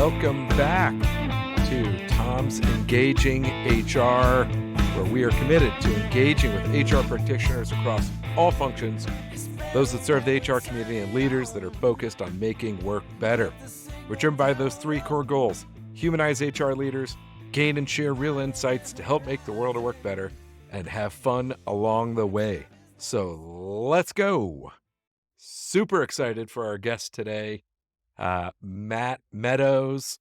welcome back to Tom's Engaging HR, where we are committed to engaging with HR practitioners across all functions, those that serve the HR community, and leaders that are focused on making work better. We're driven by those three core goals: humanize HR leaders, gain and share real insights to help make the world of work better, and have fun along the way. So let's go. Super excited for our guest today, Matt Meadows.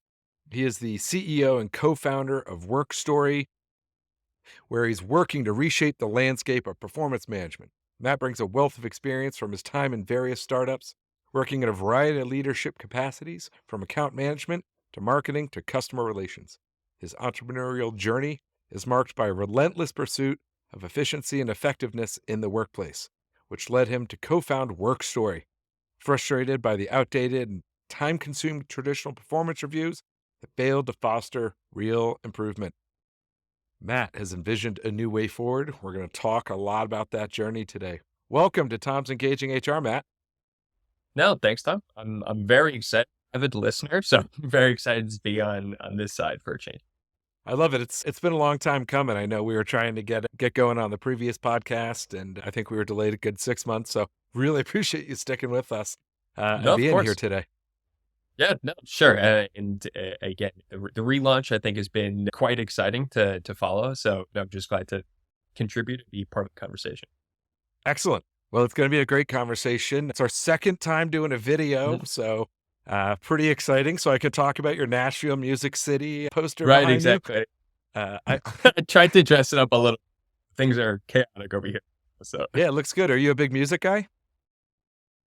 He is the CEO and co-founder of WorkStory, where he's working to reshape the landscape of performance management. Matt brings a wealth of experience from his time in various startups, working in a variety of leadership capacities, from account management to marketing to customer relations. His entrepreneurial journey is marked by a relentless pursuit of efficiency and effectiveness in the workplace, which led him to co-found WorkStory. Frustrated by the outdated and time-consuming traditional performance reviews that failed to foster real improvement, Matt has envisioned a new way forward. We're going to talk a lot about that journey today. Welcome to Tom's Engaging HR, Matt. No, thanks, Tom. I'm very excited. I'm a listener, so I'm very excited to be on this side for a change. I love it. It's been a long time coming. I know we were trying to get going on the previous podcast, and I think we were delayed a good 6 months. So really appreciate you sticking with us and being here today. Yeah, no, sure. And again, the relaunch I think has been quite exciting to follow. So I'm just glad to contribute and be part of the conversation. Excellent. Well, it's going to be a great conversation. It's our second time doing a video, so pretty exciting. So I could talk about your Nashville Music City poster. Right, exactly. I tried to dress it up a little. Things are chaotic over here. So yeah, it looks good. Are you a big music guy?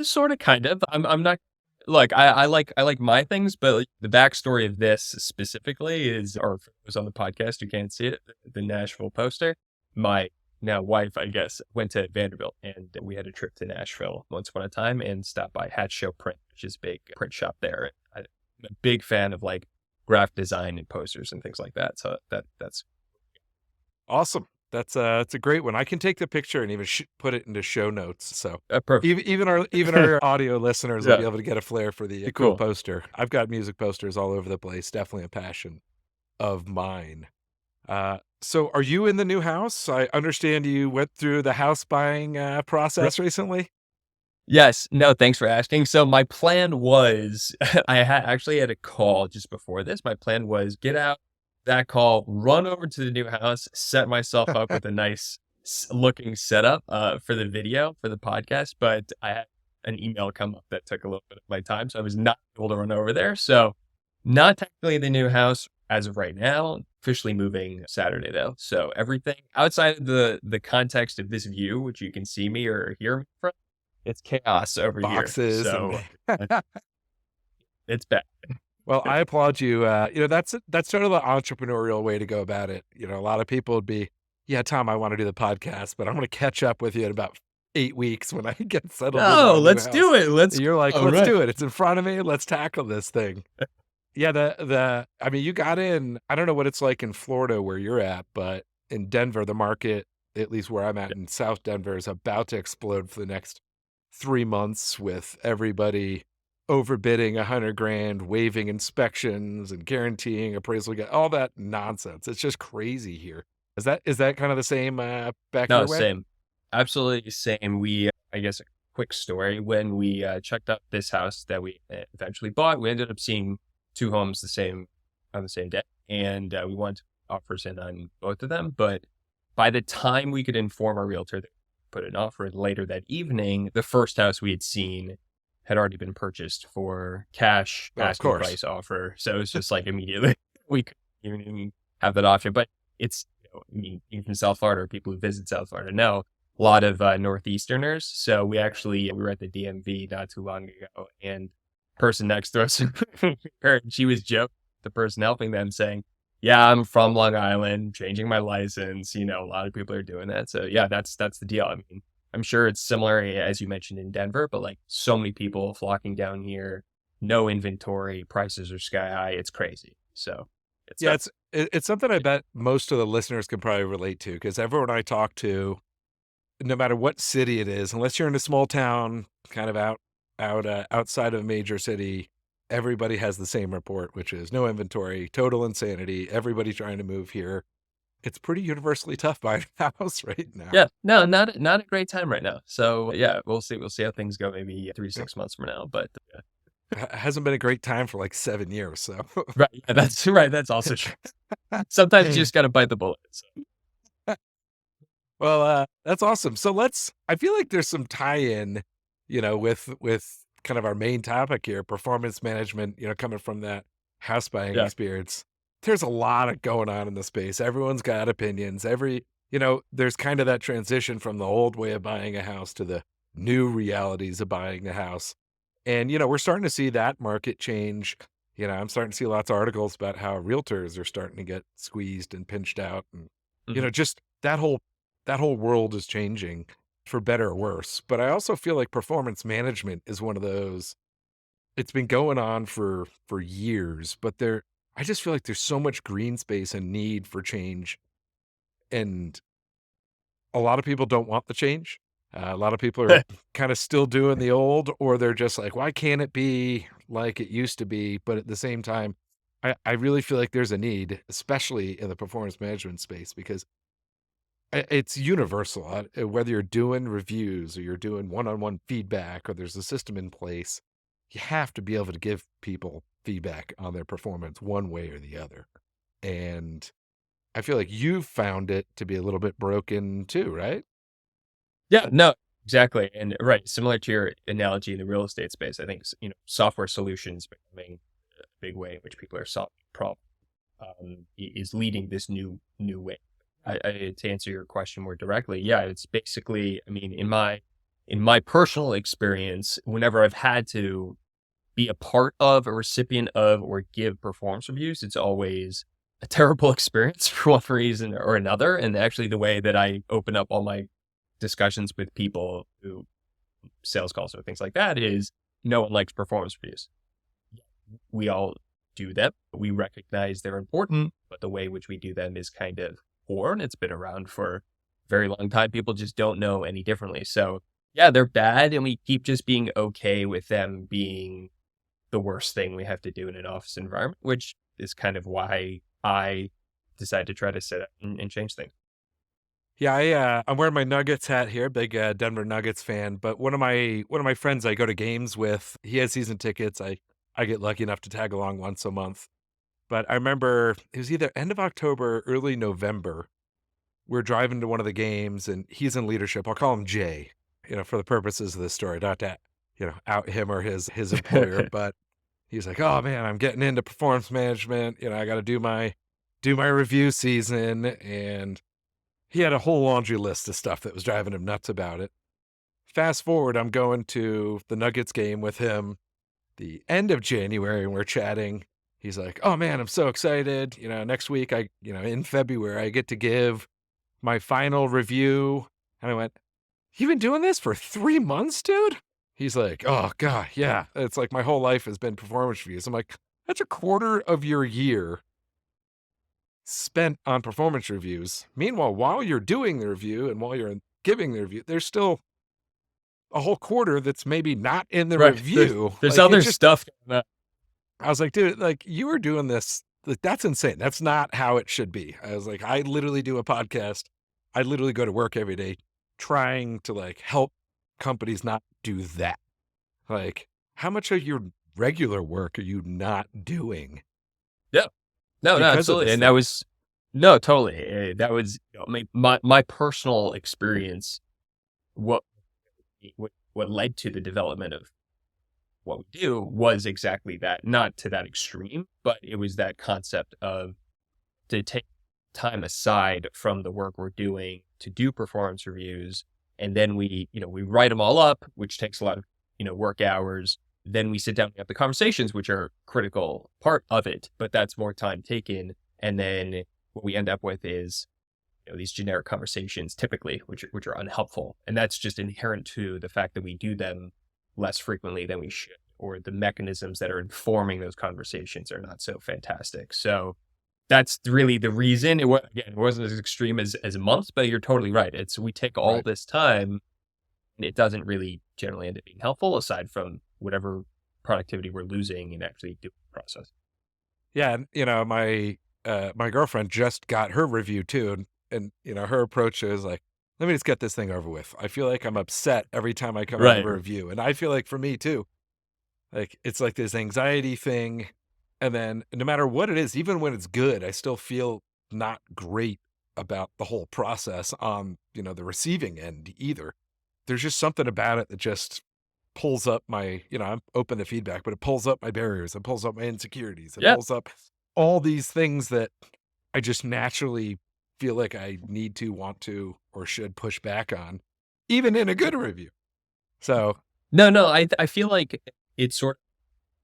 Sort of, kind of. I'm not. Look, I like my things, but like, the backstory of this specifically is, or for those on the podcast who can't see it, the Nashville poster. My now wife, I guess, went to Vanderbilt, and we had a trip to Nashville once upon a time and stopped by Hat Show Print, which is a big print shop there. I'm a big fan of like graphic design and posters and things like that. So that's awesome. That's a great one. I can take the picture and even put it into show notes. So perfect. even our audio listeners will be able to get a flair for the cool poster. I've got music posters all over the place. Definitely a passion of mine. So are you in the new house? I understand you went through the house buying process recently. Yes. No, thanks for asking. So my plan was, I actually had a call just before this. My plan was get out that call, run over to the new house, set myself up with a nice looking setup for the video, for the podcast. But I had an email come up that took a little bit of my time. So I was not able to run over there. So not technically the new house as of right now, officially moving Saturday though. So everything outside of the context of this view, which you can see me or hear me from, it's chaos over Boxes here. So it's bad. Well, I applaud you. That's sort of the entrepreneurial way to go about it. A lot of people would be, yeah, Tom, I want to do the podcast, but I'm going to catch up with you in about 8 weeks when I get settled. Oh, let's do it. You're like, let's do it. It's in front of me. Let's tackle this thing. Yeah, you got in, I don't know what it's like in Florida where you're at, but in Denver, the market, at least where I'm at in South Denver, is about to explode for the next 3 months with everybody overbidding $100,000, waiving inspections and guaranteeing appraisal, all that nonsense. It's just crazy here. Is that kind of the same back your way? Same. Absolutely same. I guess a quick story. When we checked out this house that we eventually bought, we ended up seeing 2 homes on the same day. And we wanted offers in on both of them. But by the time we could inform our realtor that we put an offer in later that evening, the first house we had seen had already been purchased for cash, asking price offer. So it was just like immediately we couldn't even have that option. But it's, even from South Florida, or people who visit South Florida know, a lot of Northeasterners. So we were at the DMV not too long ago, and person next to us, she was joking, the person helping them, saying, yeah, I'm from Long Island, changing my license. A lot of people are doing that. So yeah, that's the deal. I mean, I'm sure it's similar, as you mentioned, in Denver, but like so many people flocking down here, no inventory, prices are sky high. It's crazy. So it's something I bet most of the listeners can probably relate to, because everyone I talk to, no matter what city it is, unless you're in a small town, kind of outside of a major city, everybody has the same report, which is no inventory, total insanity, everybody trying to move here. It's pretty universally tough buying a house right now. Yeah, no, not a great time right now. So yeah, we'll see how things go. Maybe 3 to 6 months from now. But Hasn't been a great time for like 7 years. So right, yeah, that's right. That's also true. Sometimes you just got to bite the bullet. So. Well, that's awesome. So I feel like there's some tie-in, with kind of our main topic here, performance management, coming from that house buying Yeah. experience. There's a lot of going on in the space. Everyone's got opinions. There's kind of that transition from the old way of buying a house to the new realities of buying a house. And, we're starting to see that market change. I'm starting to see lots of articles about how realtors are starting to get squeezed and pinched out. And, Mhm. just that whole world is changing for better or worse. But I also feel like performance management is one of those. It's been going on for years, but I just feel like there's so much green space and need for change, and a lot of people don't want the change. A lot of people are kind of still doing the old, or they're just like, why can't it be like it used to be? But at the same time, I really feel like there's a need, especially in the performance management space, because it's universal. Whether you're doing reviews or you're doing one-on-one feedback or there's a system in place, you have to be able to give people feedback on their performance one way or the other. And I feel like you've found it to be a little bit broken too, right? Yeah, no, exactly. And right, similar to your analogy in the real estate space, I think, software solutions becoming a big way in which people are solving problems is leading this new way. To answer your question more directly, yeah, it's basically, I mean, in my personal experience, whenever I've had to be a part of, a recipient of, or give performance reviews, it's always a terrible experience for one reason or another. And actually, the way that I open up all my discussions with people who sales calls or things like that is no one likes performance reviews. We all do them. We recognize they're important, but the way in which we do them is kind of poor, and it's been around for a very long time. People just don't know any differently. So yeah, they're bad, and we keep just being okay with them being the worst thing we have to do in an office environment, which is kind of why I decided to try to sit up and change things. Yeah, I'm wearing my Nuggets hat here, big Denver Nuggets fan. But one of my friends I go to games with, he has season tickets. I get lucky enough to tag along once a month. But I remember it was either end of October, early November. We're driving to one of the games, and he's in leadership. I'll call him Jay, for the purposes of this story, not to out him or his employer. But he's like, "Oh man, I'm getting into performance management. I got to do my review season," and he had a whole laundry list of stuff that was driving him nuts about it. Fast forward, I'm going to the Nuggets game with him the end of January, and we're chatting. He's like, "Oh man, I'm so excited. Next week, in February, I get to give my final review." And I went, "You've been doing this for 3 months, dude?" He's like, "Oh God, yeah. It's like my whole life has been performance reviews." I'm like, "That's a quarter of your year spent on performance reviews. Meanwhile, while you're doing the review and while you're giving the review, there's still a whole quarter that's maybe not in the Right. review." There's Like, it other just, stuff going on. I was like, "Dude, like you were doing this. Like, that's insane. That's not how it should be." I was like, "I literally do a podcast. I literally go to work every day trying to like help companies not do that. Like, how much of your regular work are you not doing Yeah. No, because of absolutely. this And that thing?" was, no, totally. That was, my personal experience. What, what led to the development of what we do was exactly that. Not to that extreme, but it was that concept of to take time aside from the work we're doing to do performance reviews. And then we write them all up, which takes a lot of, work hours. Then we sit down and have the conversations, which are a critical part of it, but that's more time taken. And then what we end up with is, these generic conversations typically, which are unhelpful. And that's just inherent to the fact that we do them less frequently than we should, or the mechanisms that are informing those conversations are not so fantastic. So that's really the reason. It wasn't as extreme as months, but you're totally right. We take all Right. this time, and it doesn't really generally end up being helpful, aside from whatever productivity we're losing in actually doing the process. Yeah, and my girlfriend just got her review too, and her approach is like, let me just get this thing over with. I feel like I'm upset every time I come out of Right. a review, and I feel like for me too, like it's like this anxiety thing, and then no matter what it is, even when it's good, I still feel not great about the whole process on the receiving end either. There's just something about it that just pulls up my, I'm open to feedback, but it pulls up my barriers, it pulls up my insecurities, it Yeah. pulls up all these things that I just naturally feel like I need to, want to, or should push back on, even in a good review. So, No, I feel like it's sort of,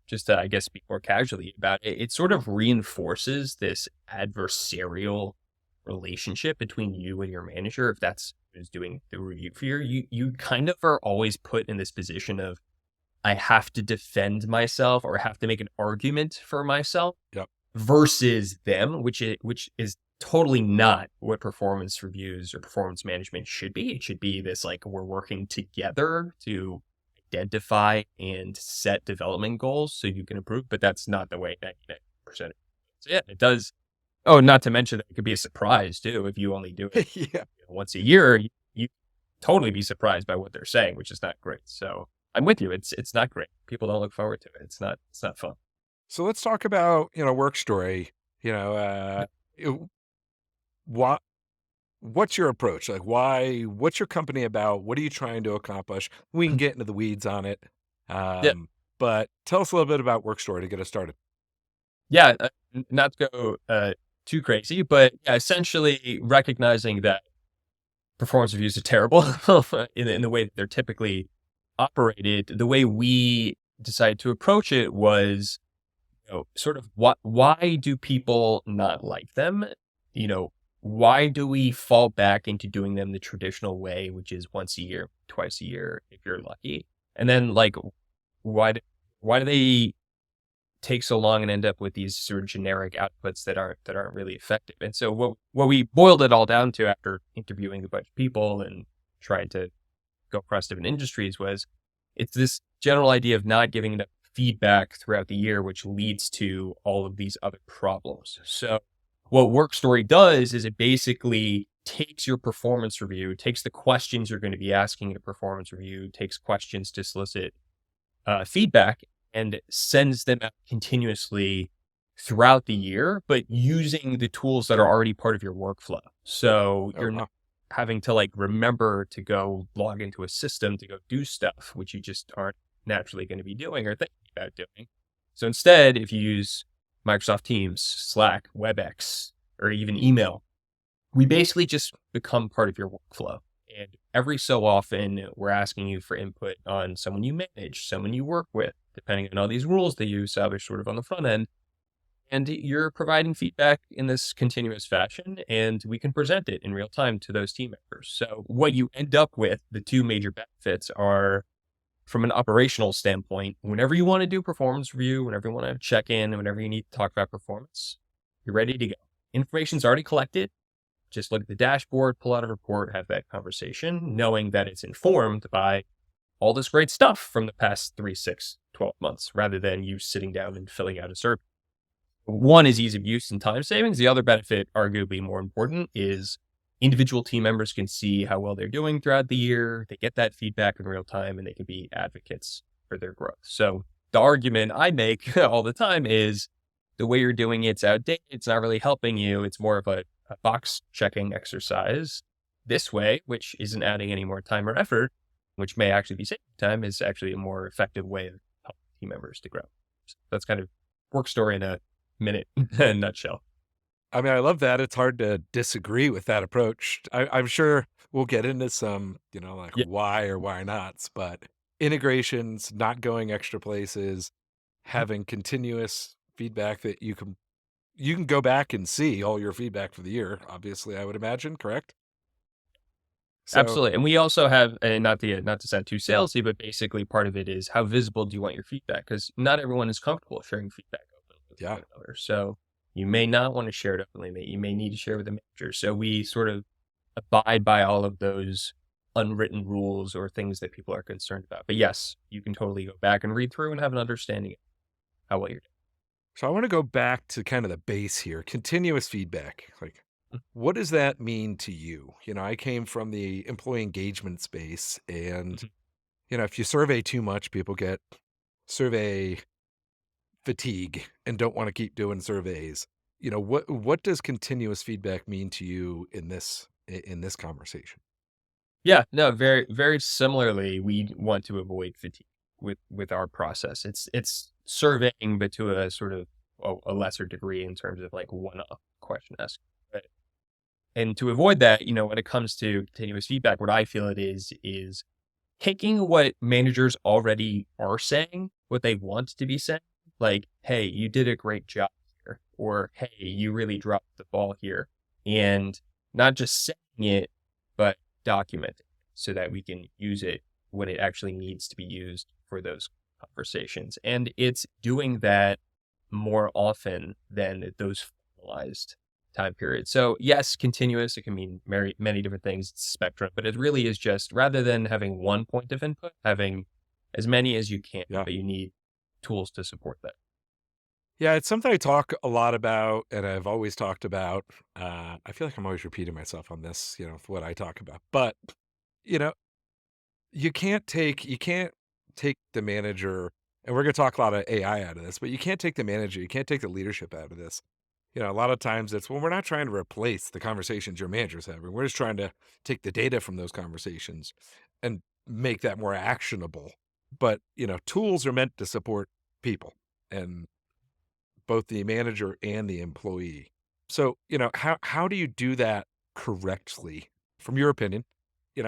just to, I guess, speak more casually about it, it sort of reinforces this adversarial relationship between you and your manager. If that's who's doing the review for you kind of are always put in this position of, I have to defend myself or have to make an argument for myself yep. versus them, which is totally not what performance reviews or performance management should be. It should be this like, we're working together to identify and set development goals so you can improve, but that's not the way 99%. So yeah, it does. Oh, not to mention that it could be a surprise too. If you only do it Yeah. once a year, you totally be surprised by what they're saying, which is not great. So I'm with you. It's not great. People don't look forward to it. It's not fun. So let's talk about, WorkStory. It- what what's your approach? Like, what's your company about? What are you trying to accomplish? We can get into the weeds on it. Yeah. But tell us a little bit about WorkStory to get us started. Yeah. Not to go too crazy, but yeah, essentially recognizing that performance reviews are terrible in the way that they're typically operated. The way we decided to approach it was, sort of why do people not like them? Why do we fall back into doing them the traditional way, which is once a year, twice a year, if you're lucky? And then like, why do they take so long and end up with these sort of generic outputs that aren't really effective? And so what we boiled it all down to after interviewing a bunch of people and trying to go across different industries was, it's this general idea of not giving enough feedback throughout the year, which leads to all of these other problems. So what WorkStory does is it basically takes your performance review, takes the questions you're going to be asking in a performance review, takes questions to solicit feedback, and sends them out continuously throughout the year, but using the tools that are already part of your workflow. So Oh, you're wow. not having to like remember to go log into a system to go do stuff, which you just aren't naturally going to be doing or thinking about doing. So instead, if you use Microsoft Teams, Slack, WebEx, or even email, we basically just become part of your workflow. And every so often, we're asking you for input on someone you manage, someone you work with, depending on all these rules that you establish sort of on the front end. And you're providing feedback in this continuous fashion, and we can present it in real time to those team members. So what you end up with, the two major benefits are, from an operational standpoint, whenever you want to do performance review, whenever you want to check in, and whenever you need to talk about performance, you're ready to go. Information's already collected. Just look at the dashboard, pull out a report, have that conversation, knowing that it's informed by all this great stuff from the past 3, 6, 12 months, rather than you sitting down and filling out a survey. One is ease of use and time savings. The other benefit, arguably more important, is individual team members can see how well they're doing throughout the year. They get that feedback in real time, and they can be advocates for their growth. So the argument I make all the time is, the way you're doing it's outdated. It's not really helping you. It's more of a box checking exercise. This way, which isn't adding any more time or effort, which may actually be saving time, is actually a more effective way of helping team members to grow. So that's kind of WorkStory in a minute, in a nutshell. I mean, I love that. It's hard to disagree with that approach. I'm sure we'll get into some, like Yeah, why or why nots, but integrations, not going extra places, having continuous feedback that you can go back and see all your feedback for the year, obviously, I would imagine, correct? So, absolutely. And we also have, and not to sound too salesy, but basically part of it is, how visible do you want your feedback? Because not everyone is comfortable sharing feedback openly with yeah. one another. So you may not want to share it openly. You may need to share with the manager. So we sort of abide by all of those unwritten rules or things that people are concerned about. But yes, you can totally go back and read through and have an understanding of how well you're So I want to go back to kind of the base here, continuous feedback. Like, doing. what does that mean to you? I came from the employee engagement space, and Mhm. if you survey too much, people get survey fatigue and don't want to keep doing surveys. What does continuous feedback mean to you in this conversation? Yeah, no, very, very similarly, we want to avoid fatigue with our process. It's surveying, but to a sort of a lesser degree in terms of like one-off question ask. But and to avoid that, when it comes to continuous feedback, what I feel it is taking what managers already are saying, what they want to be saying, like, hey, you did a great job here, or hey, you really dropped the ball here. And not just saying it, but document it so that we can use it when it actually needs to be used for those conversations. And it's doing that more often than those formalized time periods. So yes, continuous, it can mean many different things, it's a spectrum, but it really is just rather than having one point of input, having as many as you can, Yeah. but you need tools to support that. Yeah, it's something I talk a lot about, and I've always talked about. I feel like I'm always repeating myself on this, what I talk about. But, you know, you can't take the manager, and we're gonna talk a lot of AI out of this, but you can't take the manager, you can't take the leadership out of this. A lot of times it's, well, we're not trying to replace the conversations your manager's having. We're just trying to take the data from those conversations and make that more actionable. But, tools are meant to support people, and both the manager and the employee. So, how do you do that correctly from your opinion?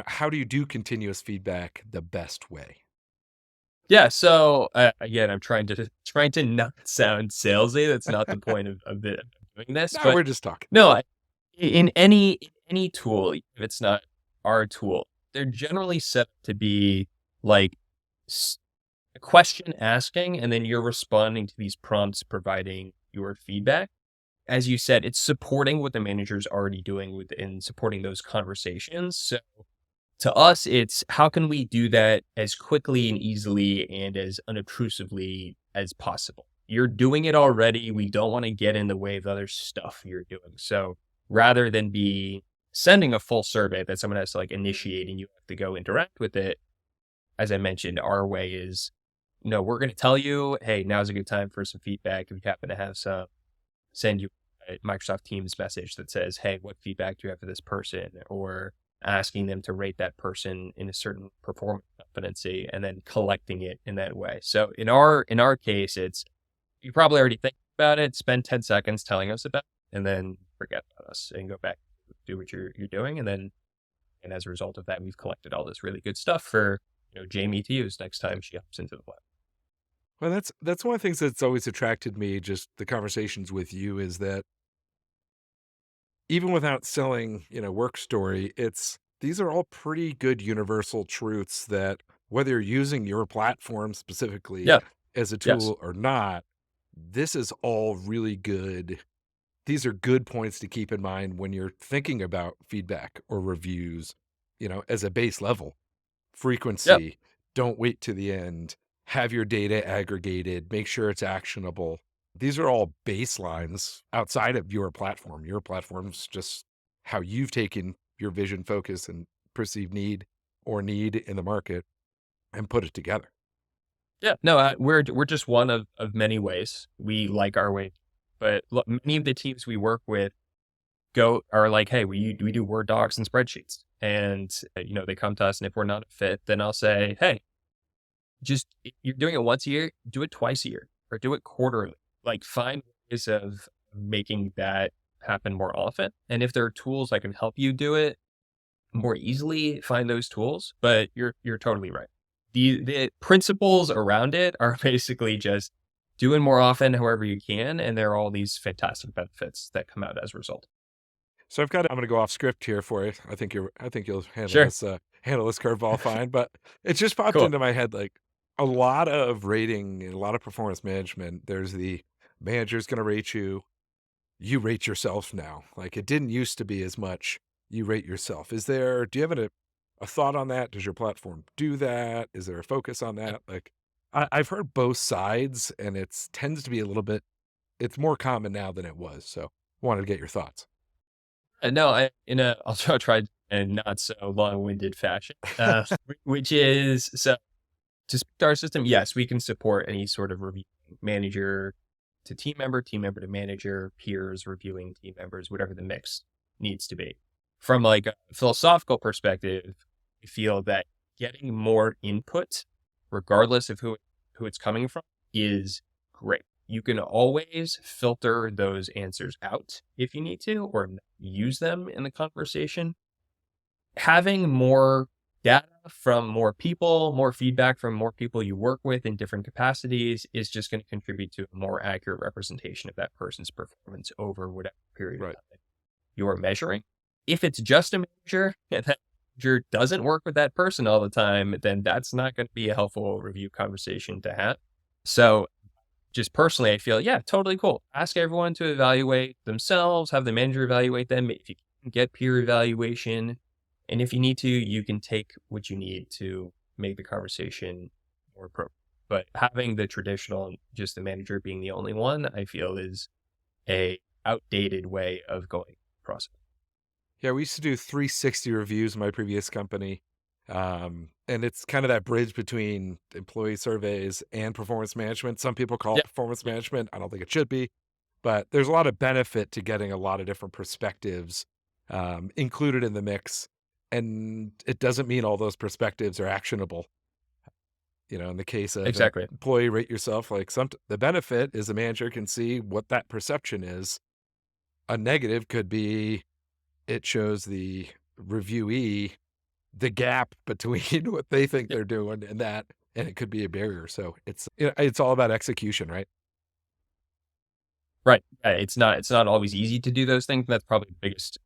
How do you do continuous feedback the best way? Yeah. So again, I'm trying to not sound salesy. That's not the point of doing this. No, But we're just talking. no, in any tool, if it's not our tool, they're generally set up to be like a question asking, and then you're responding to these prompts, providing your feedback. As you said, it's supporting what the manager's already doing within supporting those conversations. So to us, it's how can we do that as quickly and easily and as unobtrusively as possible? You're doing it already. We don't want to get in the way of other stuff you're doing. So rather than be sending a full survey that someone has to like initiate and you have to go interact with it, as I mentioned, our way is no, we're going to tell you, hey, now's a good time for some feedback. If you happen to have some, send you a Microsoft Teams message that says, hey, what feedback do you have for this person? Or asking them to rate that person in a certain performance competency and then collecting it in that way. So in our case, it's you probably already think about it, spend 10 seconds telling us about it, and then forget about us and go back, do what you're doing. And as a result of that, we've collected all this really good stuff for Jamie to use next time she hops into the lab. Well, that's one of the things that's always attracted me, just the conversations with you, is that even without selling, work story, these are all pretty good universal truths that whether you're using your platform specifically Yeah. as a Yes. tool or not, this is all really good. These are good points to keep in mind when you're thinking about feedback or reviews, as a base level. Yep. Frequency, don't wait to the end, have your data aggregated, make sure it's actionable. These are all baselines outside of your platform. Your platform's just how you've taken your vision, focus, and perceived need in the market and put it together. Yeah. No, we're just one of many ways we like our way, but look, many of the teams we work with go are like, hey, we do Word docs and spreadsheets, and they come to us, and if we're not a fit, then I'll say, hey, just you're doing it once a year, do it twice a year, or do it quarterly. Like find ways of making that happen more often, and if there are tools that can help you do it more easily, find those tools. But you're totally right. The principles around it are basically just doing more often however you can, and there are all these fantastic benefits that come out as a result. So I'm going to go off script here for you. I think you'll Sure. handle this curveball fine, but it just popped Cool. into my head, like a lot of rating and a lot of performance management. There's the manager's going to rate you. You rate yourself now. Like it didn't used to be as much. You rate yourself. Do you have a thought on that? Does your platform do that? Is there a focus on that? Like, I've heard both sides, and it's tends to be a little bit. It's more common now than it was. So, wanted to get your thoughts. No, I'll try in not so long-winded fashion, which is, so to speak to our system, yes, we can support any sort of review, manager to team member to manager, peers reviewing team members, whatever the mix needs to be. From like a philosophical perspective, I feel that getting more input, regardless of who it's coming from, is great. You can always filter those answers out if you need to, or use them in the conversation. Having more data from more people, more feedback from more people you work with in different capacities is just going to contribute to a more accurate representation of that person's performance over whatever period of time you're measuring. If it's just a manager and that manager doesn't work with that person all the time, then that's not going to be a helpful review conversation to have. So just personally, I feel, yeah, totally cool. Ask everyone to evaluate themselves, have the manager evaluate them. If you can get peer evaluation, and if you need to, you can take what you need to make the conversation more appropriate. But having the traditional, just the manager being the only one, I feel is a outdated way of going process. Yeah, we used to do 360 reviews in my previous company. And it's kind of that bridge between employee surveys and performance management. Some people call it performance management. I don't think it should be, but there's a lot of benefit to getting a lot of different perspectives included in the mix. And it doesn't mean all those perspectives are actionable. In the case of employee rate yourself, like the benefit is the manager can see what that perception is. A negative could be it shows the reviewee the gap between what they think they're doing and that, and it could be a barrier. So it's all about execution, right? Right. It's not always easy to do those things. That's probably the biggest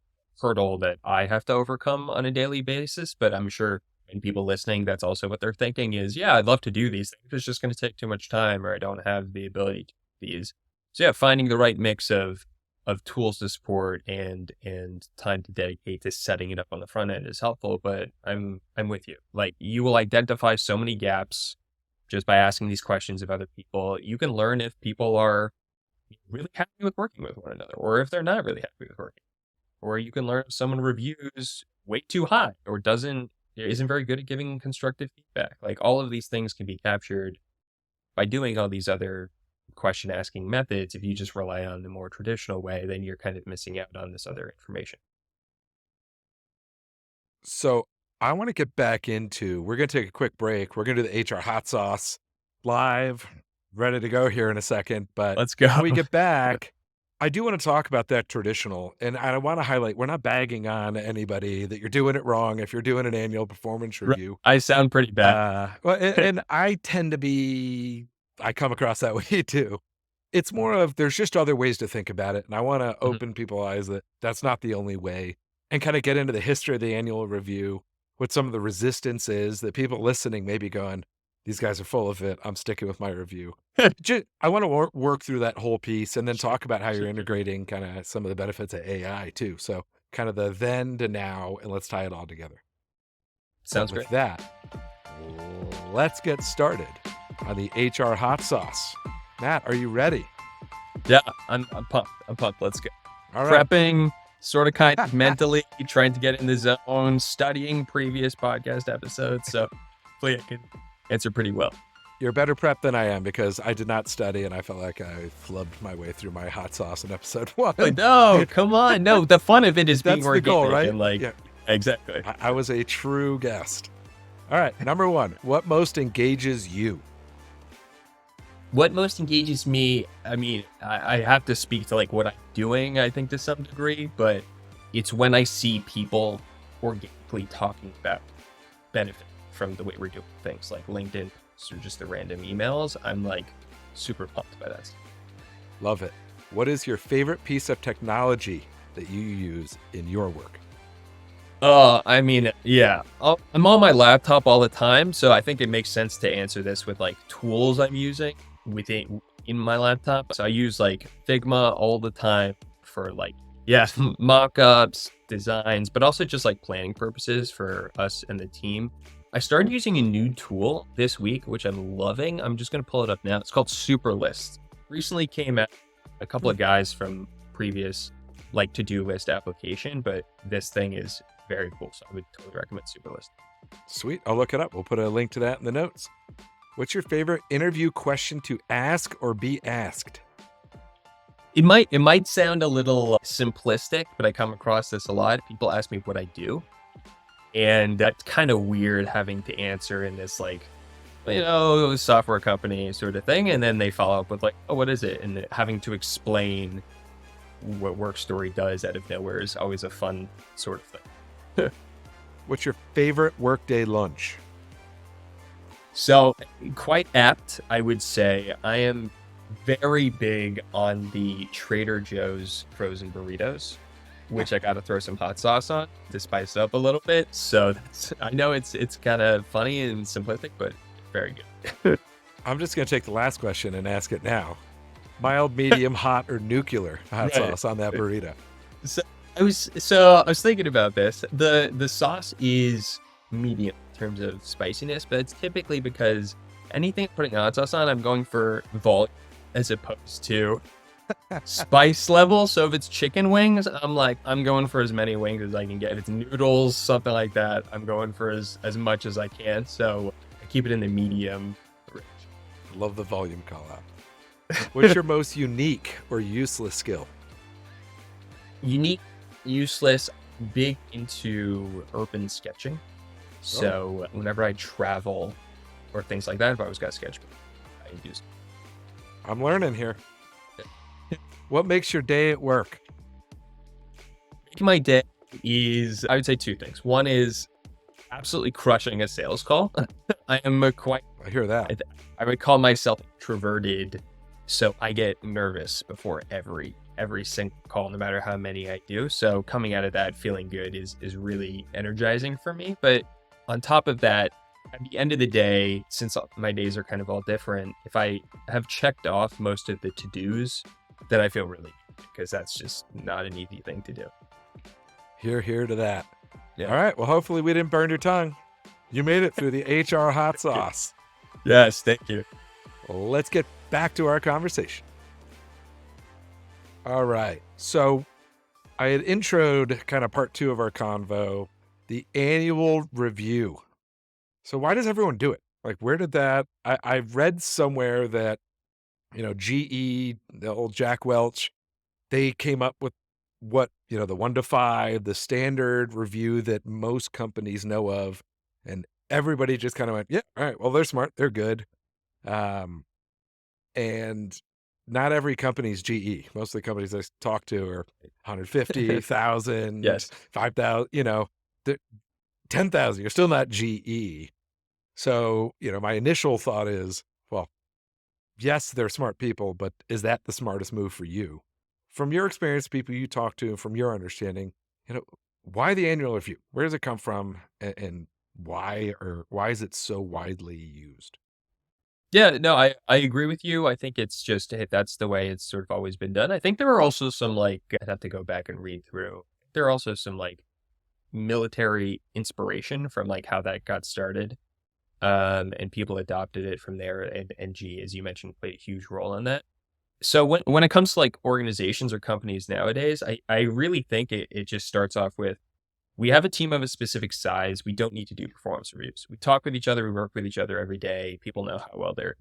hurdle that I have to overcome on a daily basis. But I'm sure when people listening, that's also what they're thinking is, yeah, I'd love to do these things. It's just going to take too much time, or I don't have the ability to do these. So yeah, finding the right mix of tools to support and time to dedicate to setting it up on the front end is helpful. But I'm with you. Like, you will identify so many gaps just by asking these questions of other people. You can learn if people are really happy with working with one another, or if they're not really happy with working. Or you can learn if someone reviews way too high or isn't very good at giving constructive feedback. Like, all of these things can be captured by doing all these other question asking methods. If you just rely on the more traditional way, then you're kind of missing out on this other information. So I want to get back into, we're going to take a quick break. We're going to do the HR hot sauce live, ready to go here in a second. But let's go. When we get back, I do want to talk about that traditional. And I want to highlight, we're not bagging on anybody that you're doing it wrong if you're doing an annual performance review. I sound pretty bad. And I tend to be, I come across that way too. It's more of, there's just other ways to think about it. And I want to open people's eyes that that's not the only way, and kind of get into the history of the annual review, what some of the resistance is that people listening may be going, these guys are full of it. I'm sticking with my review. I want to work through that whole piece and then talk about how you're integrating kind of some of the benefits of AI too. So kind of the then to now, and let's tie it all together. Sounds great. With that, let's get started on the HR hot sauce. Matt, are you ready? Yeah, I'm pumped. Let's go. All right. Prepping, sort of kind of mentally trying to get in the zone, studying previous podcast episodes. So hopefully I can answer pretty well. You're better prepped than I am, because I did not study and I felt like I flubbed my way through my hot sauce in episode 1. No, come on. No, the fun of it is being organic. That's the goal, right? And yeah. Exactly. I was a true guest. All right. Number 1, what most engages you? What most engages me, I mean, I have to speak to like what I'm doing, I think, to some degree, but it's when I see people organically talking about benefit from the way we're doing things, like LinkedIn or just the random emails. I'm like super pumped by that. Love it. What is your favorite piece of technology that you use in your work? I mean, yeah, I'm on my laptop all the time, so I think it makes sense to answer this with like tools I'm using in my laptop. So I use like Figma all the time for like Yeah, mock-ups, designs, but also just like planning purposes for us and the team. I started using a new tool this week, which I'm loving. I'm just going to pull it up now. It's called Superlist. Recently came out a couple Hmm. of guys from previous like to-do list application, but this thing is very cool. So I would totally recommend Superlist. Sweet. I'll look it up. We'll put a link to that in the notes. What's your favorite interview question to ask or be asked? It might sound a little simplistic, but I come across this a lot. People ask me what I do. And that's kind of weird having to answer in this like, software company sort of thing. And then they follow up with like, oh, what is it? And having to explain what WorkStory does out of nowhere is always a fun sort of thing. What's your favorite workday lunch? So quite apt, I would say. I am very big on the Trader Joe's frozen burritos, which I got to throw some hot sauce on to spice it up a little bit. So I know it's kind of funny and simplistic, but very good. I'm just going to take the last question and ask it now. Mild, medium, hot, or nuclear hot Right. sauce on that burrito? So I was thinking about this. The sauce is medium in terms of spiciness, but it's typically because anything putting hot sauce on, I'm going for volume as opposed to spice level. So if it's chicken wings, I'm going for as many wings as I can get. If it's noodles, something like that, I'm going for as much as I can. So I keep it in the medium range. Love the volume call out. What's your most unique or useless skill? Unique, useless, big into urban sketching. So whenever I travel or things like that, if I was got to sketch, I use I'm learning here. What makes your day at work? making my day is, I would say, two things. One is absolutely crushing a sales call. I am quite, I hear that. I would call myself introverted, so I get nervous before every single call, no matter how many I do. So coming out of that feeling good is really energizing for me. But on top of that, at the end of the day, since my days are kind of all different, if I have checked off most of the to-dos, then I feel really good, because that's just not an easy thing to do. Here to that. Yeah. All right. Well, hopefully we didn't burn your tongue. You made it through the HR hot sauce. Yes, thank you. Let's get back to our conversation. All right. So I had introed kind of part two of our convo, the annual review. So why does everyone do it? Like, where did that? I read somewhere that, GE, the old Jack Welch, they came up with what, the 1 to 5, the standard review that most companies know of. And everybody just kind of went, yeah, all right, well, they're smart. They're good. Um, and not every company's GE. Most of the companies I talk to are 150,000, Yes. 5,000, 10,000. You're still not GE. So, my initial thought is, well, yes, they're smart people, but is that the smartest move for you? From your experience, people you talk to, from your understanding, why the annual review? Where does it come from, and why is it so widely used? Yeah, no, I agree with you. I think it's just, hey, that's the way it's sort of always been done. I think there are also some I'd have to go back and read through. There are also some military inspiration from how that got started. And people adopted it from there, and G, as you mentioned, played a huge role in that. So when it comes to organizations or companies nowadays, I really think it just starts off with, we have a team of a specific size. We don't need to do performance reviews. We talk with each other. We work with each other every day. People know how well they're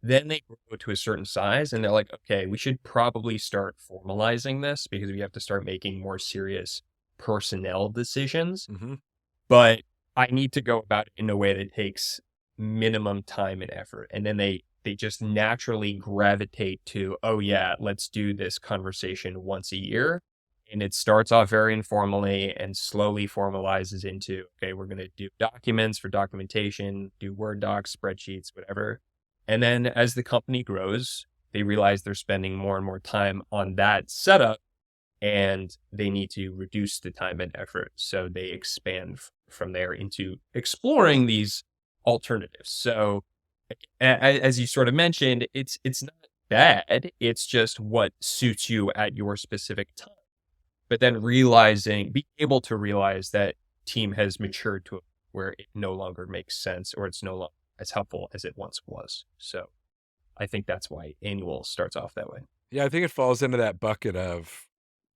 then they grow to a certain size, and they're like, okay, we should probably start formalizing this, because we have to start making more serious personnel decisions. Mm-hmm. But I need to go about it in a way that takes minimum time and effort. And then they just naturally gravitate to, oh yeah, let's do this conversation once a year. And it starts off very informally and slowly formalizes into, okay, we're going to do documents for documentation, do Word docs, spreadsheets, whatever. And then as the company grows, they realize they're spending more and more time on that setup, and they need to reduce the time and effort. So they expand from there into exploring these alternatives. So as you sort of mentioned, it's not bad. It's just what suits you at your specific time. but then be able to realize that team has matured to where it no longer makes sense or it's no longer as helpful as it once was. So I think that's why annual starts off that way. Yeah, I think it falls into that bucket of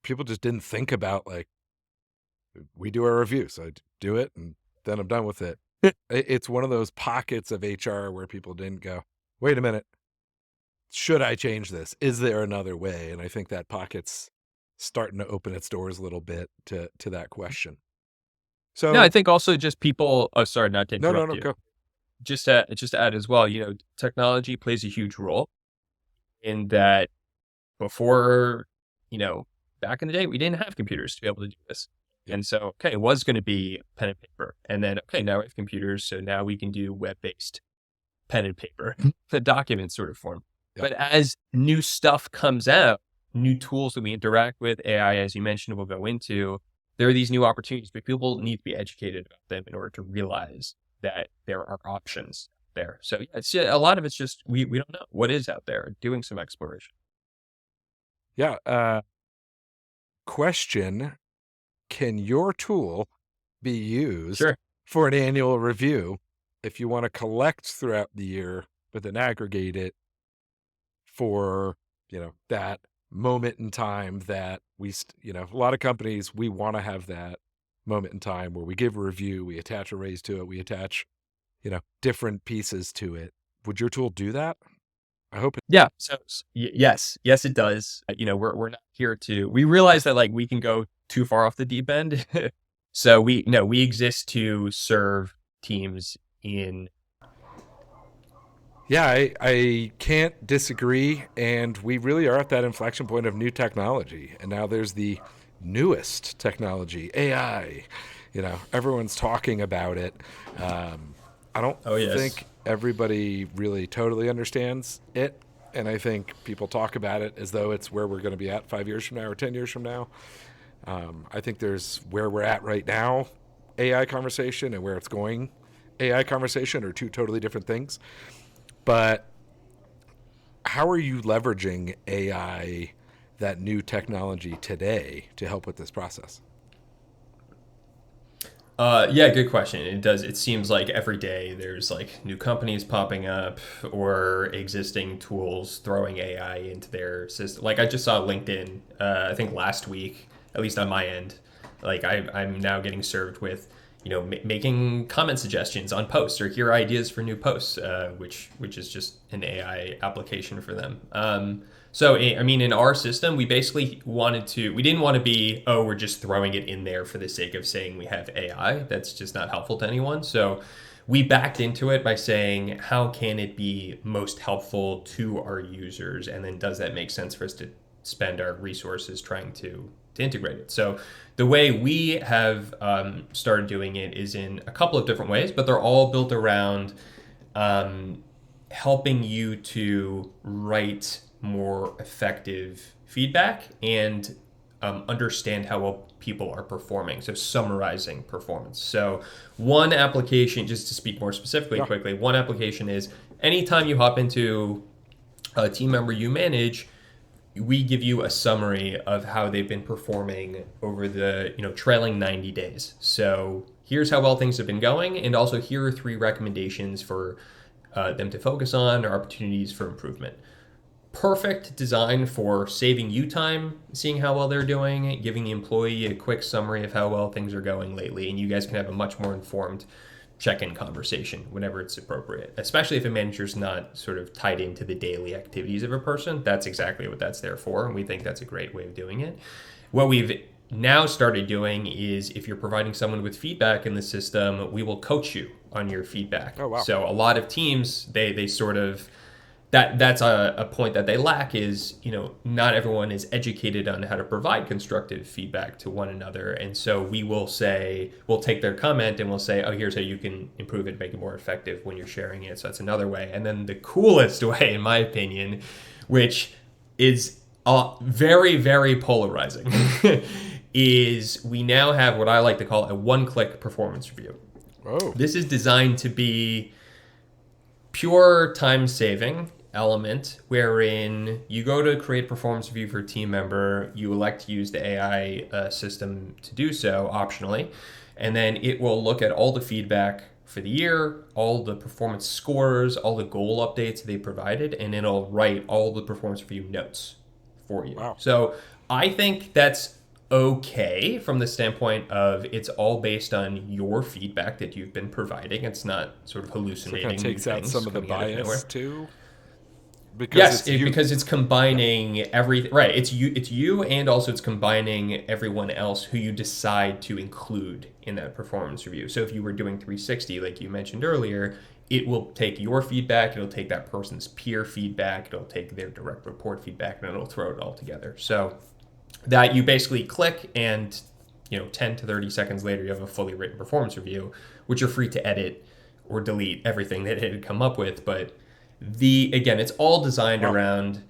people just didn't think about, like, we do our review, so I do it and then I'm done with it. It's one of those pockets of HR where people didn't go, wait a minute, should I change this? Is there another way? And I think that pocket's starting to open its doors a little bit to that question. So No, I think also just people, oh, sorry, not to interrupt no, you. go. Just to add as well, technology plays a huge role in that. Before, back in the day, we didn't have computers to be able to do this. And so, okay, it was going to be pen and paper. And then, okay, now we have computers. So now we can do web-based pen and paper, the document sort of form. Yep. But as new stuff comes out, new tools that we interact with, AI, as you mentioned, we'll go into, there are these new opportunities, but people need to be educated about them in order to realize that there are options there. So a lot of it's just, we don't know what is out there, doing some exploration. Yeah. Question, can your tool be used for an annual review if you want to collect throughout the year, but then aggregate it for, that moment in time that a lot of companies, we want to have that moment in time where we give a review, we attach a raise to it, we attach, different pieces to it. Would your tool do that? I hope. Yeah. So yes, it does. We're not here we realize that like we can go too far off the deep end. So we exist to serve teams in. Yeah, I can't disagree. And we really are at that inflection point of new technology. And now there's the newest technology, AI. Everyone's talking about it. I don't think everybody really totally understands it. And I think people talk about it as though it's where we're going to be at 5 years from now or 10 years from now. I think there's where we're at right now, AI conversation, and where it's going, AI conversation, are two totally different things. But how are you leveraging AI, that new technology today, to help with this process? Yeah, good question. It seems like every day there's like new companies popping up or existing tools throwing AI into their system. Like I just saw LinkedIn, I think last week, at least on my end, like I'm now getting served with, making comment suggestions on posts or here are ideas for new posts, which is just an AI application for them. So, I mean, in our system, we basically we didn't want to be, we're just throwing it in there for the sake of saying we have AI. That's just not helpful to anyone. So we backed into it by saying, how can it be most helpful to our users? And then does that make sense for us to spend our resources trying to integrate it? So the way we have started doing it is in a couple of different ways, but they're all built around helping you to write more effective feedback and understand how well people are performing. So summarizing performance. So one application, just to speak more specifically quickly, one application is anytime you hop into a team member you manage, we give you a summary of how they've been performing over the trailing 90 days. So here's how well things have been going, and also here are 3 recommendations for them to focus on or opportunities for improvement. Perfect design for saving you time, seeing how well they're doing, giving the employee a quick summary of how well things are going lately, and you guys can have a much more informed check-in conversation whenever it's appropriate, especially if a manager's not sort of tied into the daily activities of a person. That's exactly what that's there for, and we think that's a great way of doing it. What we've now started doing is if you're providing someone with feedback in the system, we will coach you on your feedback. Oh, wow. So a lot of teams, they sort of, that's a point that they lack is, not everyone is educated on how to provide constructive feedback to one another. And so we'll take their comment and we'll say, oh, here's how you can improve it, make it more effective when you're sharing it. So that's another way. And then the coolest way, in my opinion, which is very, very polarizing, is we now have what I like to call a one-click performance review. Oh. This is designed to be pure time saving. element wherein you go to create performance review for a team member, you elect to use the AI system to do so optionally, and then it will look at all the feedback for the year, all the performance scores, all the goal updates they provided, and it'll write all the performance review notes for you. Wow. So I think that's okay from the standpoint of it's all based on your feedback that you've been providing. It's not sort of hallucinating. So it kind of takes out some of the bias too. Because because it's combining everything. Right. It's you, and also it's combining everyone else who you decide to include in that performance review. So if you were doing 360, like you mentioned earlier, it will take your feedback, it'll take that person's peer feedback, it'll take their direct report feedback, and it'll throw it all together. So that you basically click, and 10 to 30 seconds later you have a fully written performance review, which you're free to edit or delete everything that it had come up with. But again, it's all designed around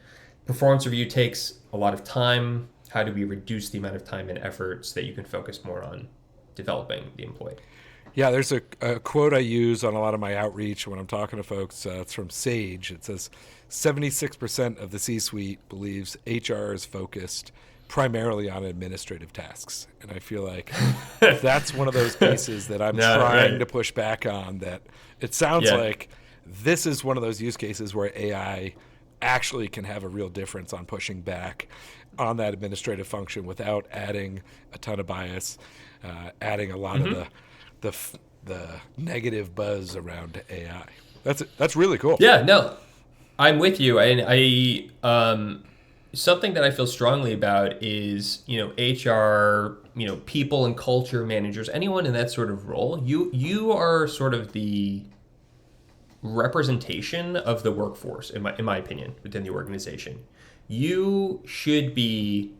performance review takes a lot of time. How do we reduce the amount of time and effort so that you can focus more on developing the employee? Yeah, there's a quote I use on a lot of my outreach when I'm talking to folks. It's from Sage. It says 76% of the C-suite believes HR is focused primarily on administrative tasks. And I feel like that's one of those pieces that I'm trying to push back on, that it sounds like this is one of those use cases where AI actually can have a real difference on pushing back on that administrative function without adding a ton of bias, adding a lot of the negative buzz around AI. That's really cool. Yeah, no, I'm with you. And I something that I feel strongly about is, HR, people and culture managers, anyone in that sort of role, you are sort of the representation of the workforce, in my opinion, within the organization. You should be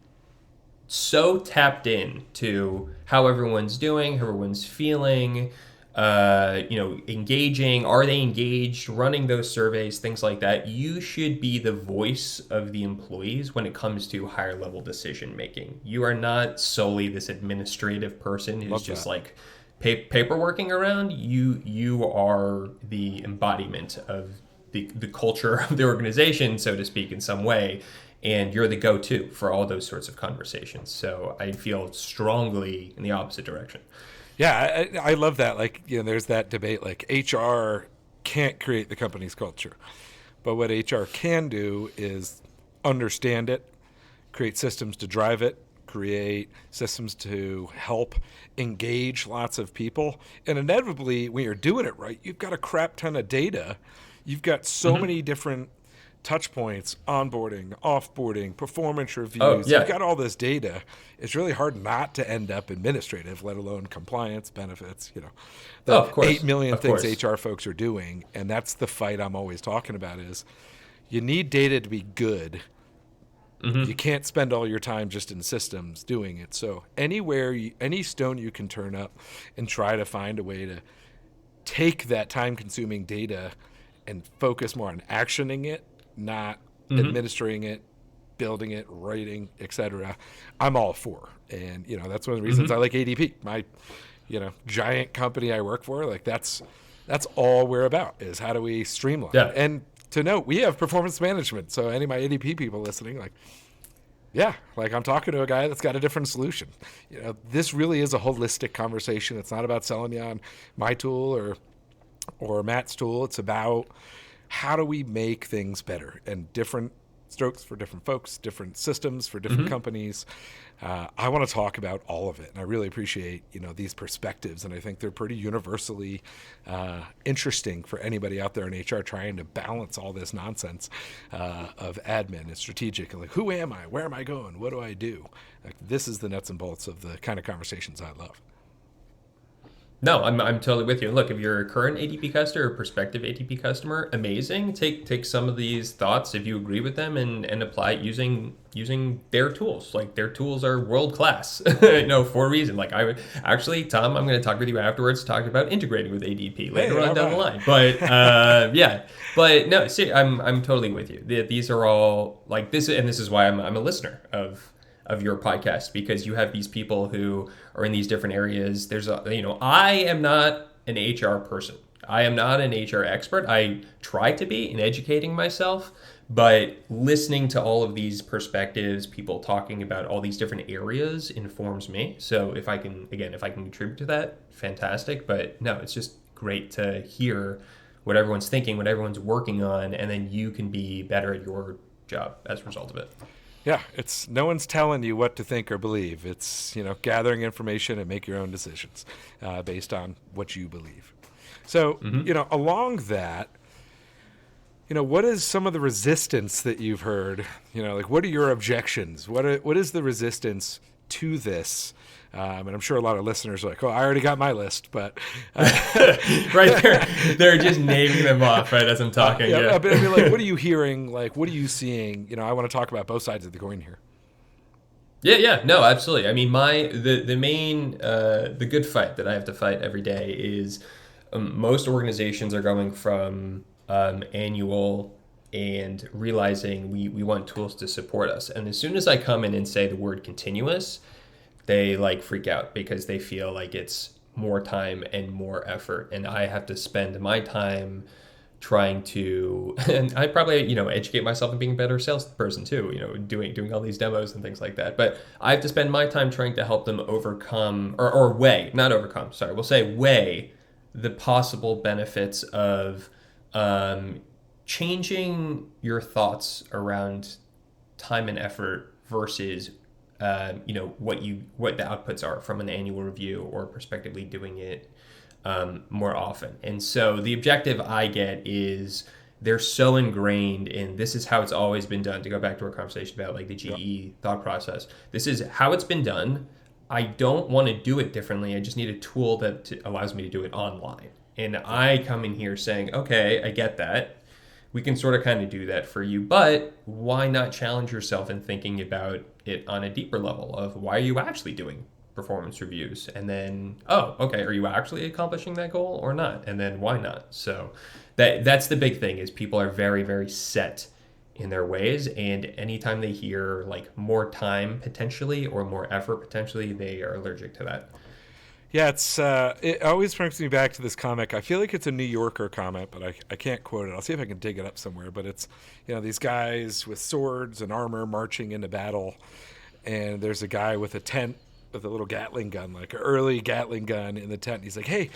so tapped in to how everyone's doing, how everyone's feeling, engaging. Are they engaged? Running those surveys, things like that. You should be the voice of the employees when it comes to higher level decision making. You are not solely this administrative person who's just like paperworking around. You are the embodiment of the culture of the organization, so to speak, in some way. And you're the go-to for all those sorts of conversations. So I feel strongly in the opposite direction. Yeah, I love that. Like, there's that debate, like HR can't create the company's culture. But what HR can do is understand it, create systems to drive it, create systems to help engage lots of people. And inevitably, when you're doing it right, you've got a crap ton of data. You've got so many different touch points, onboarding, offboarding, performance reviews. You've got all this data. It's really hard not to end up administrative, let alone compliance, benefits, the 8 million things HR folks are doing. And that's the fight I'm always talking about is you need data to be good. You can't spend all your time just in systems doing it. So any stone you can turn up and try to find a way to take that time-consuming data and focus more on actioning it, not administering it, building it, writing, etc. I'm all for. And, that's one of the reasons I like ADP. My, giant company I work for, like that's all we're about is how do we streamline. Yeah. And to note, we have performance management. So any of my ADP people listening, I'm talking to a guy that's got a different solution. This really is a holistic conversation. It's not about selling you on my tool or Matt's tool. It's about how do we make things better, and different strokes for different folks, different systems for different companies. I want to talk about all of it, and I really appreciate these perspectives, and I think they're pretty universally interesting for anybody out there in HR trying to balance all this nonsense of admin and strategic, and like, who am I? Where am I going? What do I do? Like, this is the nuts and bolts of the kind of conversations I love. No, I'm totally with you. Look, if you're a current ADP customer or prospective ADP customer, amazing. Take some of these thoughts, if you agree with them, and apply it using their tools. Like, their tools are world class, for a reason. Like, Tom, I'm going to talk with you afterwards, talk about integrating with ADP later on down the line. But but no, see, I'm totally with you. These are all like this, and this is why I'm a listener of your podcast, because you have these people who are in these different areas. I am not an HR person. I am not an HR expert. I try to be in educating myself, but listening to all of these perspectives, people talking about all these different areas informs me. So if I can, again, if I can contribute to that, fantastic. But no, it's just great to hear what everyone's thinking, what everyone's working on, and then you can be better at your job as a result of it. Yeah, it's no one's telling you what to think or believe. It's, gathering information and make your own decisions based on what you believe. So, along that, what is some of the resistance that you've heard? Like, what are your objections? What is the resistance to this? And I'm sure a lot of listeners are like, oh, I already got my list, but right there, they're just naming them off right as I'm talking. But I mean, like, what are you hearing? Like, what are you seeing? I want to talk about both sides of the coin here. Yeah, no, absolutely. I mean, the main the good fight that I have to fight every day is most organizations are going from annual and realizing we want tools to support us, and as soon as I come in and say the word continuous, they like freak out because they feel like it's more time and more effort, and I have to spend my time trying to, and I probably, educate myself in being a better salesperson too, doing all these demos and things like that. But I have to spend my time trying to help them overcome or weigh, not overcome, sorry, we'll say weigh the possible benefits of changing your thoughts around time and effort versus what the outputs are from an annual review or prospectively doing it more often. And so the objective I get is they're so ingrained in this is how it's always been done, to go back to our conversation about like the GE thought process. This is how it's been done. I don't want to do it differently. I just need a tool that allows me to do it online. And I come in here saying, okay, I get that. We can sort of kind of do that for you, but why not challenge yourself in thinking about it on a deeper level of why are you actually doing performance reviews? And then, oh, okay, are you actually accomplishing that goal or not? And then why not? So that's the big thing is people are very, very set in their ways. And anytime they hear like more time potentially or more effort potentially, they are allergic to that. Yeah, it always brings me back to this comic. I feel like it's a New Yorker comic, but I can't quote it. I'll see if I can dig it up somewhere. But it's, these guys with swords and armor marching into battle. And there's a guy with a tent with a little Gatling gun, like an early Gatling gun in the tent. He's like, hey,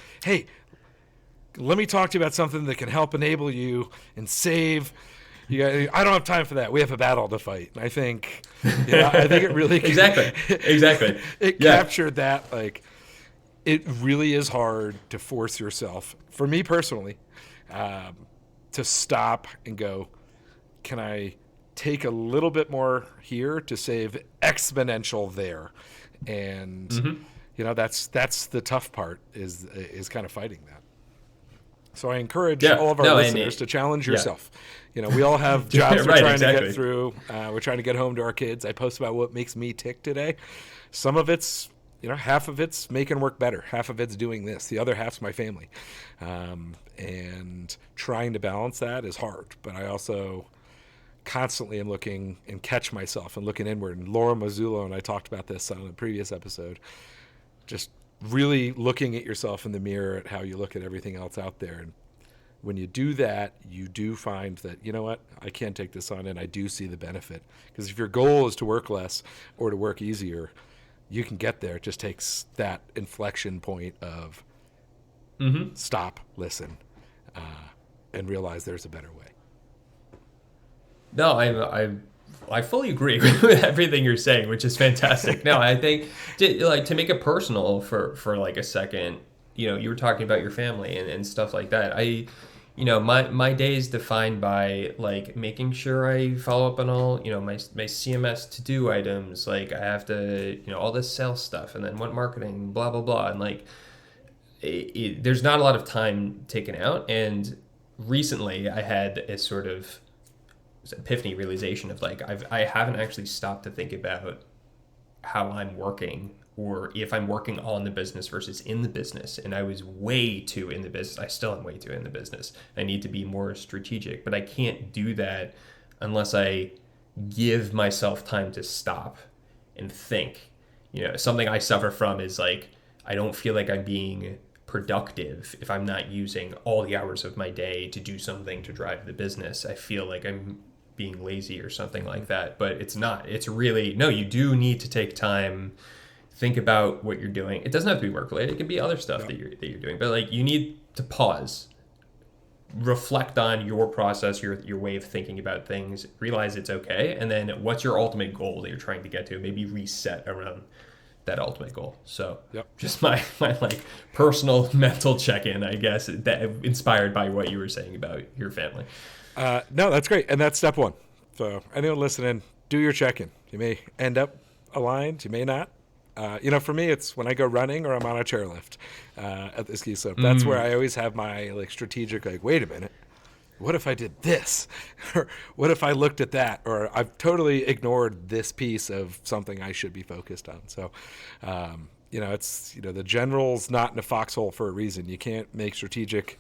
let me talk to you about something that can help enable you and save. I don't have time for that. We have a battle to fight. And I think it really exactly. It captured that, like, it really is hard to force yourself, for me personally, to stop and go, can I take a little bit more here to save exponential there? And, that's the tough part is kind of fighting that. So I encourage all of our listeners to challenge yourself. We all have jobs we're trying to get through. We're trying to get home to our kids. I post about what makes me tick today. Some of it's, half of it's making work better. Half of it's doing this. The other half's my family. And trying to balance that is hard. But I also constantly am looking and catch myself and looking inward. And Laura Mazzullo and I talked about this on a previous episode. Just really looking at yourself in the mirror at how you look at everything else out there. And when you do that, you do find that, I can't take this on, and I do see the benefit. Because if your goal is to work less or to work easier, you can get there. It just takes that inflection point of stop, listen, and realize there's a better way. No, I fully agree with everything you're saying, which is fantastic. No, I think to make it personal for like a second, you were talking about your family and stuff like that. My day is defined by like making sure I follow up on all, my CMS to do items. Like I have to, all this sales stuff and then what marketing, blah, blah, blah. And like, there's not a lot of time taken out. And recently I had a sort of epiphany realization of like, I haven't actually stopped to think about how I'm working or if I'm working on the business versus in the business. And I was way too in the business. I still am way too in the business. I need to be more strategic, but I can't do that unless I give myself time to stop and think. Something I suffer from is like, I don't feel like I'm being productive if I'm not using all the hours of my day to do something to drive the business. I feel like I'm being lazy or something like that, but it's not. It's really, no, you do need to take time, think about what you're doing. It doesn't have to be work related. It can be other stuff that you're doing, but like you need to pause, reflect on your process, your way of thinking about things, realize it's okay, and then what's your ultimate goal that you're trying to get to, maybe reset around that ultimate goal. So just my like personal mental check-in, I guess, that inspired by what you were saying about your family. No, that's great. And that's step one. So anyone listening, do your check-in. You may end up aligned, you may not. For me, it's when I go running or I'm on a chairlift at the ski slope. That's where I always have my like strategic, like, wait a minute, what if I did this? Or what if I looked at that? Or I've totally ignored this piece of something I should be focused on. So, it's, the general's not in a foxhole for a reason. You can't make strategic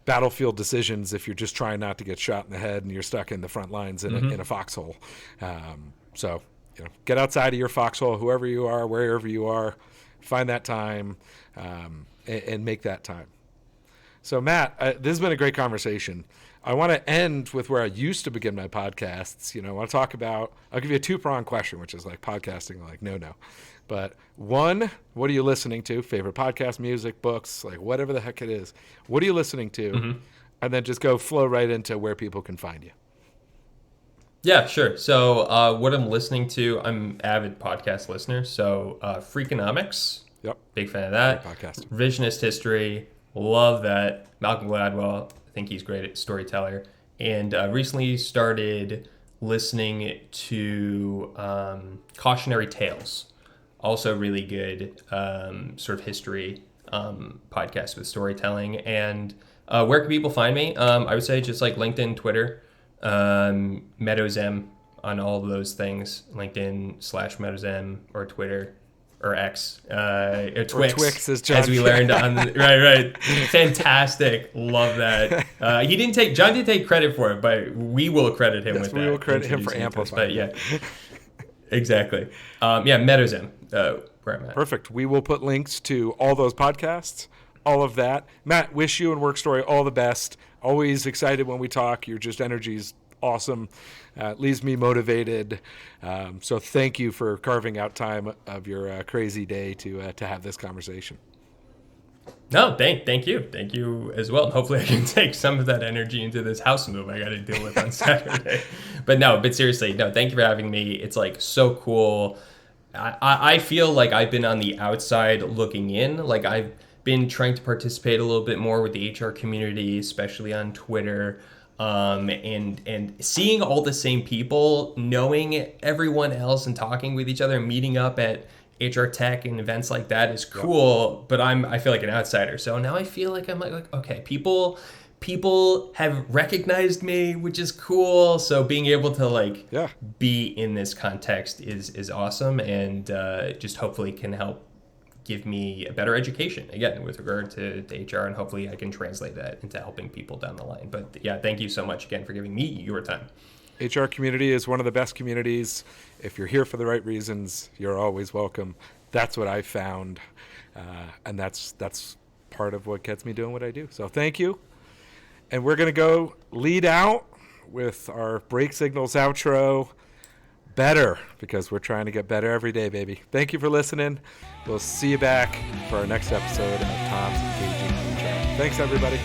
battlefield decisions if you're just trying not to get shot in the head and you're stuck in the front lines in a foxhole. So get outside of your foxhole, whoever you are, wherever you are, find that time and make that time. So Matt, this has been a great conversation. I want to end with where I used to begin my podcasts. I want to talk about, I'll give you a two-pronged question, which is like podcasting, like no. But one, what are you listening to? Favorite podcast, music, books, like whatever the heck it is. What are you listening to? And then just flow right into where people can find you. Yeah, sure. So what I'm listening to, I'm an avid podcast listener. So Freakonomics, big fan of that. Great podcast. Revisionist History, love that. Malcolm Gladwell, I think he's great at storyteller. And recently started listening to Cautionary Tales. Also really good sort of history podcast with storytelling. And where can people find me? I would say just like LinkedIn, Twitter, Meadows M on all of those things. LinkedIn/MeadowsM or Twitter or X, or Twix, Twix as we learned on the, right. Fantastic. Love that. John didn't take credit for it, but we will credit him with that. We will credit him for amplifying. But yeah, exactly. Meadows M, where I'm at. Perfect. We will put links to all those podcasts, all of that. Matt, wish you and WorkStory all the best. Always excited when we talk. Your energy's awesome. Leaves me motivated. So thank you for carving out time of your crazy day to have this conversation. No, thank you as well. Hopefully I can take some of that energy into this house move I got to deal with on Saturday. But seriously, thank you for having me. It's like so cool. I feel like I've been on the outside looking in. Like I've been trying to participate a little bit more with the HR community, especially on Twitter, and seeing all the same people, knowing everyone else and talking with each other, meeting up at HR Tech and events like that is cool, but I feel like an outsider. So now I feel like I'm like okay, people have recognized me, which is cool. So being able to be in this context is awesome, and just hopefully can help give me a better education again with regard to HR, and hopefully I can translate that into helping people down the line. But yeah, thank you so much again for giving me your time. HR community is one of the best communities. If you're here for the right reasons, you're always welcome. That's what I found, and that's part of what gets me doing what I do. So thank you. And we're going to go lead out with our break signals outro. Better, because we're trying to get better every day, baby. Thank you for listening. We'll see you back for our next episode of Tom's Engaging HR. Thanks, everybody.